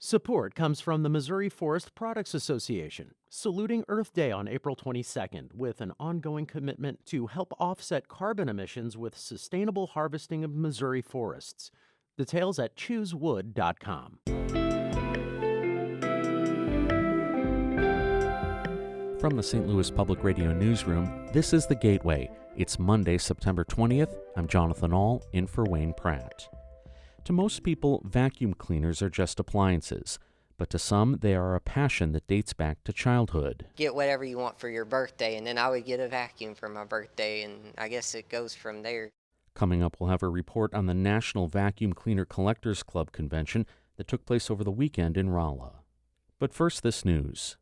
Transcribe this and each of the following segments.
Support comes from the Missouri Forest Products Association, saluting Earth Day on April 22nd with an ongoing commitment to help offset carbon emissions with sustainable harvesting of Missouri forests. Details at choosewood.com. From the St. Louis Public Radio Newsroom, this is The Gateway. It's Monday, September 20th. I'm Jonathan Ahl, in for Wayne Pratt. To most people, vacuum cleaners are just appliances, but to some, they are a passion that dates back to childhood. Get whatever you want for your birthday, and then I would get a vacuum for my birthday, and I guess it goes from there. Coming up, we'll have a report on the National Vacuum Cleaner Collectors Club convention that took place over the weekend in Rolla. But first, this news.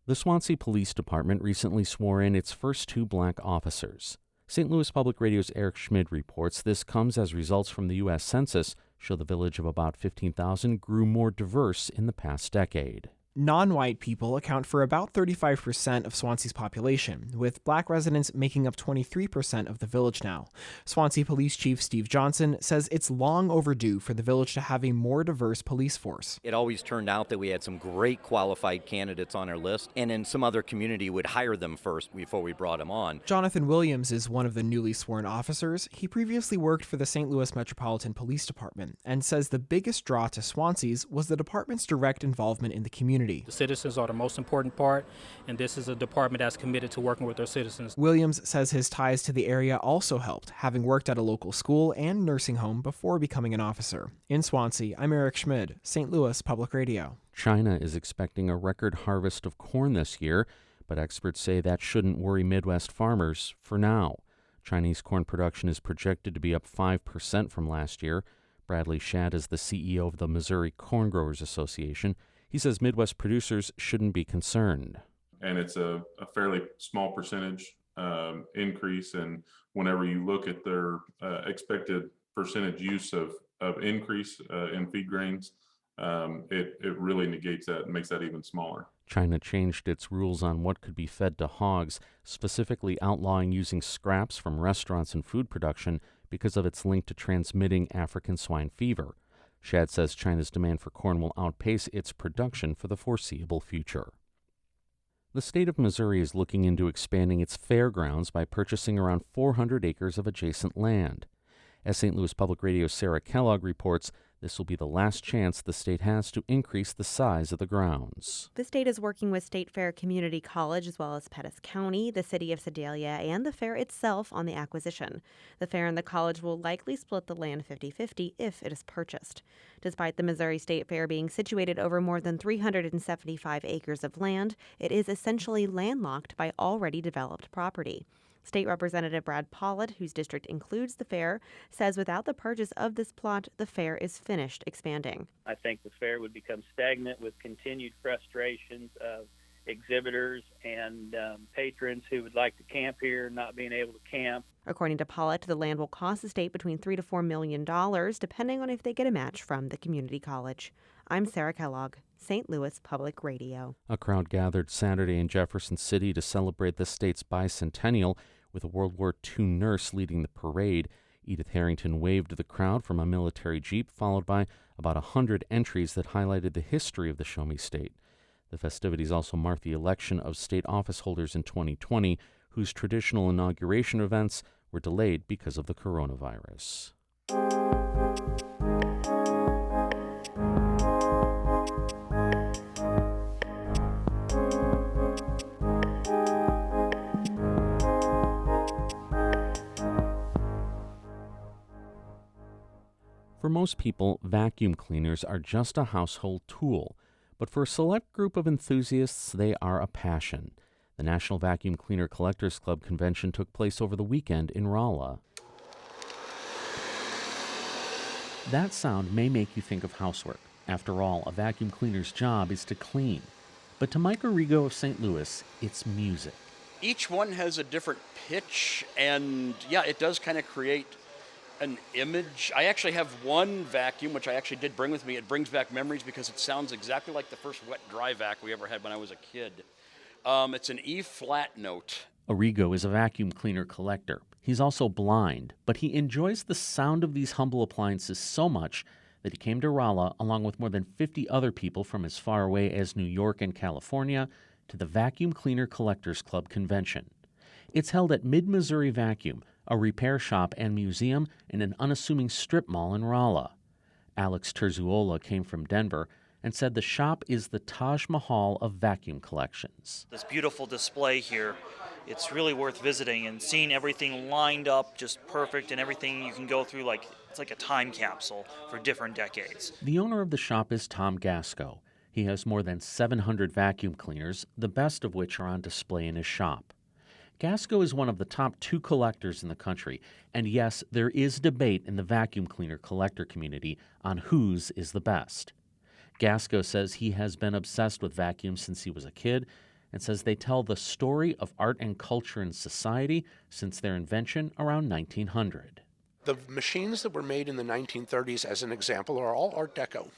The Swansea Police Department recently swore in its first 2 black officers. St. Louis Public Radio's Eric Schmid reports this comes as results from the U.S. Census show the village of about 15,000 grew more diverse in the past decade. Non-white people account for about 35% of Swansea's population, with black residents making up 23% of the village now. Swansea Police Chief Steve Johnson says it's long overdue for the village to have a more diverse police force. It always turned out that we had some great qualified candidates on our list, and in some other community would hire them first before we brought them on. Jonathan Williams is one of the newly sworn officers. He previously worked for the St. Louis Metropolitan Police Department and says the biggest draw to Swansea's was the department's direct involvement in the community. The citizens are the most important part, and this is a department that's committed to working with their citizens. Williams says his ties to the area also helped, having worked at a local school and nursing home before becoming an officer. In Swansea, I'm Eric Schmid, St. Louis Public Radio. China is expecting a record harvest of corn this year, but experts say that shouldn't worry Midwest farmers for now. Chinese corn production is projected to be up 5% from last year. Bradley Shadd is the CEO of the Missouri Corn Growers Association. He says Midwest producers shouldn't be concerned. And it's a fairly small percentage increase. And whenever you look at their expected percentage use of increase in feed grains, it really negates that and makes that even smaller. China changed its rules on what could be fed to hogs, specifically outlawing using scraps from restaurants and food production because of its link to transmitting African swine fever. Shadd says China's demand for corn will outpace its production for the foreseeable future. The state of Missouri is looking into expanding its fairgrounds by purchasing around 400 acres of adjacent land. As St. Louis Public Radio's Sarah Kellogg reports, this will be the last chance the state has to increase the size of the grounds. The state is working with State Fair Community College as well as Pettis County, the city of Sedalia, and the fair itself on the acquisition. The fair and the college will likely split the land 50-50 if it is purchased. Despite the Missouri State Fair being situated over more than 375 acres of land, it is essentially landlocked by already developed property. State Representative Brad Pollitt, whose district includes the fair, says without the purchase of this plot, the fair is finished expanding. I think the fair would become stagnant with continued frustrations of exhibitors and patrons who would like to camp here not being able to camp. According to Pollitt, the land will cost the state between $3 to $4 million, depending on if they get a match from the community college. I'm Sarah Kellogg, St. Louis Public Radio. A crowd gathered Saturday in Jefferson City to celebrate the state's bicentennial, with a World War II nurse leading the parade. Edith Harrington waved to the crowd from a military jeep, followed by about 100 entries that highlighted the history of the Show Me State. The festivities also marked the election of state office holders in 2020, whose traditional inauguration events were delayed because of the coronavirus. For most people, vacuum cleaners are just a household tool, but for a select group of enthusiasts, they are a passion. The National Vacuum Cleaner Collectors Club convention took place over the weekend in Rolla. That sound may make you think of housework. After all, a vacuum cleaner's job is to clean. But to Mike Arrigo of St. Louis, it's music. Each one has a different pitch, and it does kind of create an image. I actually have one vacuum, which I actually did bring with me. It brings back memories because it sounds exactly like the first wet dry vac we ever had when I was a kid. It's an E-flat note. Arrigo is a vacuum cleaner collector. He's also blind, but he enjoys the sound of these humble appliances so much that he came to Rolla along with more than 50 other people from as far away as New York and California to the Vacuum Cleaner Collectors Club convention. It's held at Mid-Missouri Vacuum, a repair shop and museum in an unassuming strip mall in Rolla. Alex Terzuola came from Denver and said the shop is the Taj Mahal of vacuum collections. This beautiful display here, it's really worth visiting and seeing everything lined up just perfect and everything you can go through it's like a time capsule for different decades. The owner of the shop is Tom Gasco. He has more than 700 vacuum cleaners, the best of which are on display in his shop. Gasco is one of the top 2 collectors in the country, and yes, there is debate in the vacuum cleaner collector community on whose is the best. Gasco says he has been obsessed with vacuums since he was a kid and says they tell the story of art and culture in society since their invention around 1900. The machines that were made in the 1930s, as an example, are all Art Deco.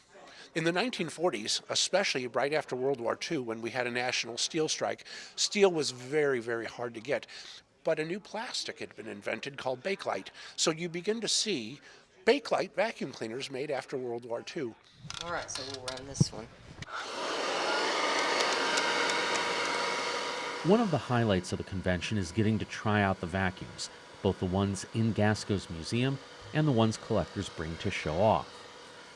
In the 1940s, especially right after World War II, when we had a national steel strike, steel was very, very hard to get. But a new plastic had been invented called Bakelite. So you begin to see Bakelite vacuum cleaners made after World War II. All right, so we'll run this one. One of the highlights of the convention is getting to try out the vacuums, both the ones in Gasco's museum and the ones collectors bring to show off.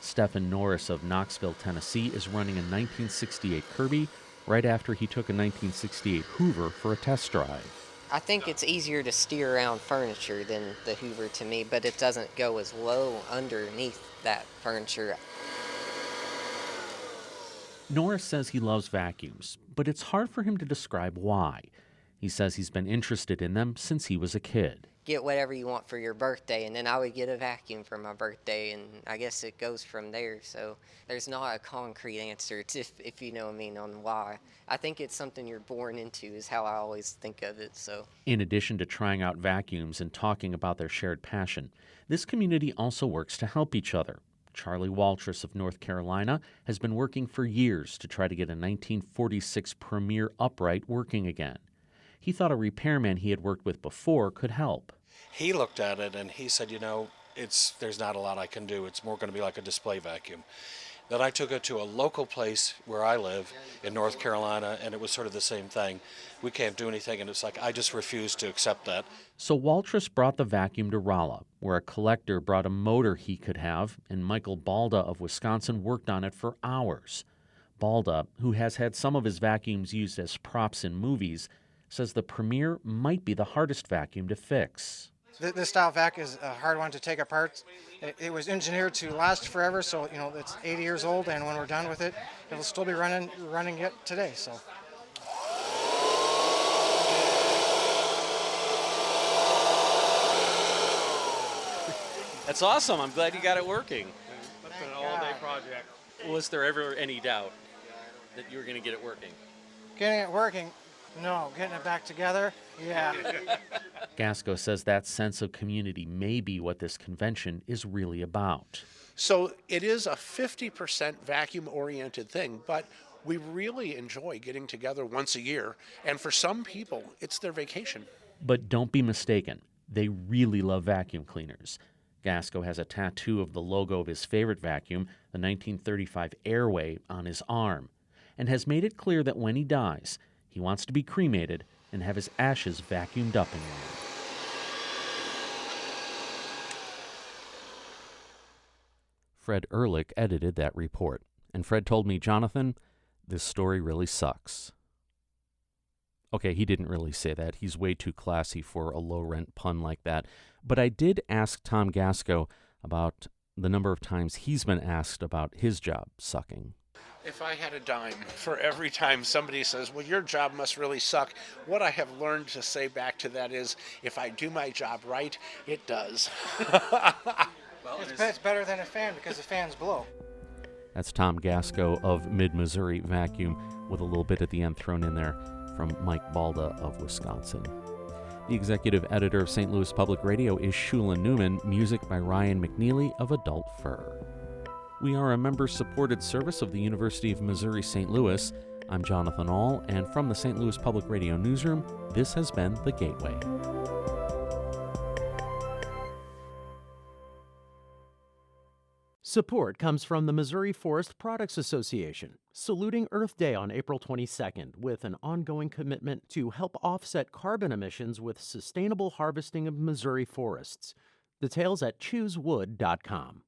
Stephen Norris of Knoxville, Tennessee is running a 1968 Kirby right after he took a 1968 Hoover for a test drive. I think it's easier to steer around furniture than the Hoover to me, but it doesn't go as low underneath that furniture. Norris says he loves vacuums, but it's hard for him to describe why. He says he's been interested in them since he was a kid. Get whatever you want for your birthday, and then I would get a vacuum for my birthday, and I guess it goes from there. So there's not a concrete answer, if you know what I mean, on why. I think it's something you're born into is how I always think of it. So, in addition to trying out vacuums and talking about their shared passion, this community also works to help each other. Charlie Waltrus of North Carolina has been working for years to try to get a 1946 Premier upright working again. He thought a repairman he had worked with before could help. He looked at it and he said, there's not a lot I can do. It's more going to be like a display vacuum. Then I took it to a local place where I live in North Carolina, and it was sort of the same thing. We can't do anything, and it's like I just refused to accept that. So Waltrus brought the vacuum to Rolla, where a collector brought a motor he could have, and Michael Balda of Wisconsin worked on it for hours. Balda, who has had some of his vacuums used as props in movies, says the Premier might be the hardest vacuum to fix. This style vac is a hard one to take apart. It was engineered to last forever, so it's 80 years old, and when we're done with it, it'll still be running yet today. So. That's awesome. I'm glad you got it working. That's been an all-day project. Was there ever any doubt that you were going to get it working? Getting it working? No. Getting it back together? Yeah. Gasco says that sense of community may be what this convention is really about. So it is a 50% vacuum-oriented thing, but we really enjoy getting together once a year, and for some people, it's their vacation. But don't be mistaken. They really love vacuum cleaners. Gasco has a tattoo of the logo of his favorite vacuum, the 1935 Airway, on his arm, and has made it clear that when he dies, he wants to be cremated and have his ashes vacuumed up in one. Fred Ehrlich edited that report, and Fred told me, Jonathan, this story really sucks. Okay, he didn't really say that. He's way too classy for a low-rent pun like that. But I did ask Tom Gasco about the number of times he's been asked about his job sucking. If I had a dime for every time somebody says, well, your job must really suck, what I have learned to say back to that is, if I do my job right, it does. It's better than a fan because the fans blow. That's Tom Gasco of Mid-Missouri Vacuum, with a little bit at the end thrown in there from Mike Balda of Wisconsin. The executive editor of St. Louis Public Radio is Shula Newman, music by Ryan McNeely of Adult Fur. We are a member-supported service of the University of Missouri-St. Louis. I'm Jonathan Ahl, and from the St. Louis Public Radio newsroom, this has been The Gateway. Support comes from the Missouri Forest Products Association, saluting Earth Day on April 22nd with an ongoing commitment to help offset carbon emissions with sustainable harvesting of Missouri forests. Details at choosewood.com.